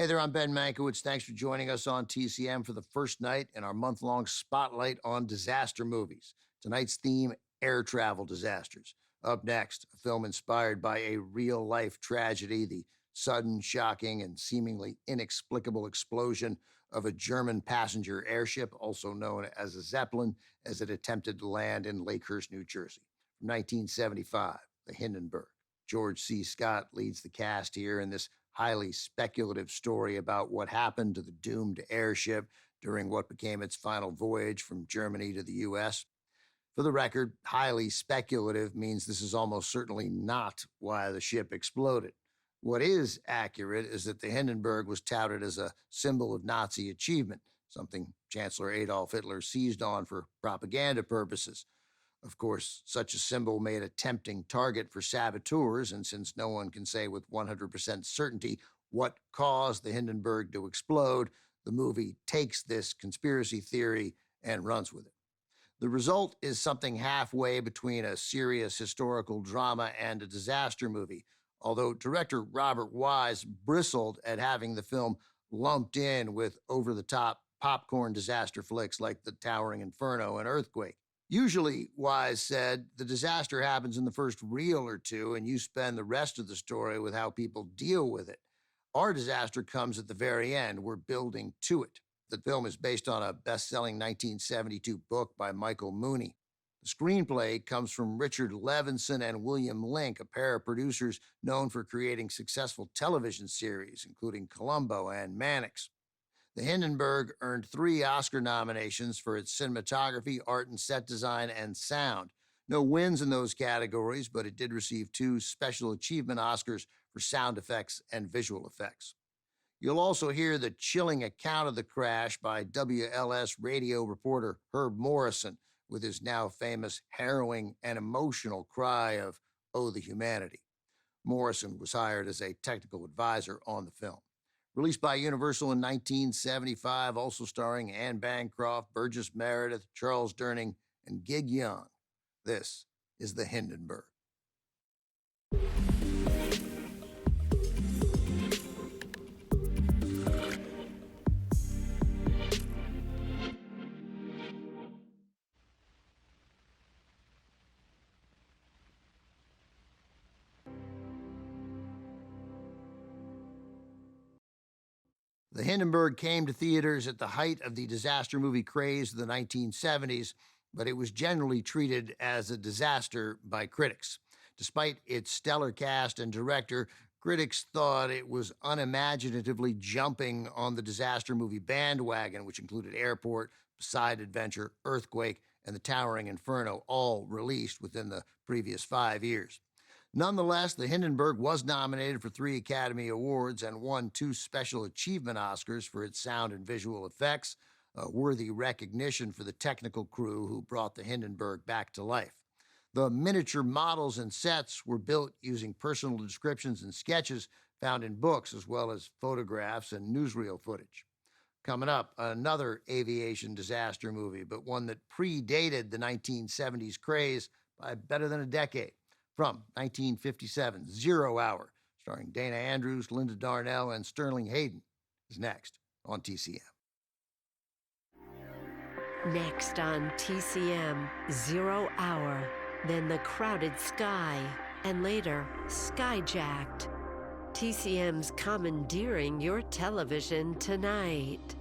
Hey there, I'm Ben Mankiewicz. Thanks for joining us on TCM for the first night in our month-long spotlight on disaster movies. Tonight's theme, air travel disasters. Up next, a film inspired by a real-life tragedy, the sudden, shocking, and seemingly inexplicable explosion of a German passenger airship, also known as a Zeppelin, as it attempted to land in Lakehurst, New Jersey. From 1975, The Hindenburg. George C. Scott leads the cast here in this highly speculative story about what happened to the doomed airship during what became its final voyage from Germany to the U.S. For the record, highly speculative means this is almost certainly not why the ship exploded. What is accurate is that the Hindenburg was touted as a symbol of Nazi achievement, something Chancellor Adolf Hitler seized on for propaganda purposes. Of course, such a symbol made a tempting target for saboteurs, and since no one can say with 100% certainty what caused the Hindenburg to explode, the movie takes this conspiracy theory and runs with it. The result is something halfway between a serious historical drama and a disaster movie, although director Robert Wise bristled at having the film lumped in with over-the-top popcorn disaster flicks like The Towering Inferno and Earthquake. Usually, Wise said, the disaster happens in the first reel or two, and you spend the rest of the story with how people deal with it. Our disaster comes at the very end. We're building to it. The film is based on a best-selling 1972 book by Michael Mooney. The screenplay comes from Richard Levinson and William Link, a pair of producers known for creating successful television series, including Columbo and Mannix. The Hindenburg earned 3 Oscar nominations for its cinematography, art and set design, and sound. No wins in those categories, but it did receive 2 Special Achievement Oscars for sound effects and visual effects. You'll also hear the chilling account of the crash by WLS radio reporter Herb Morrison, with his now famous harrowing and emotional cry of, "Oh, the humanity." Morrison was hired as a technical advisor on the film. Released by Universal in 1975, also starring Anne Bancroft, Burgess Meredith, Charles Durning, and Gig Young. This is The Hindenburg. The Hindenburg came to theaters at the height of the disaster movie craze of the 1970s, but it was generally treated as a disaster by critics. Despite its stellar cast and director, critics thought it was unimaginatively jumping on the disaster movie bandwagon, which included Airport, Beside Adventure, Earthquake, and The Towering Inferno, all released within the previous 5 years. Nonetheless, The Hindenburg was nominated for 3 Academy Awards and won 2 Special Achievement Oscars for its sound and visual effects, a worthy recognition for the technical crew who brought The Hindenburg back to life. The miniature models and sets were built using personal descriptions and sketches found in books, as well as photographs and newsreel footage. Coming up, another aviation disaster movie, but one that predated the 1970s craze by better than a decade. From 1957, 0 Hour, starring Dana Andrews, Linda Darnell, and Sterling Hayden, is next on TCM. Next on TCM, 0 Hour, then The Crowded Sky, and later, Skyjacked. TCM's commandeering your television tonight.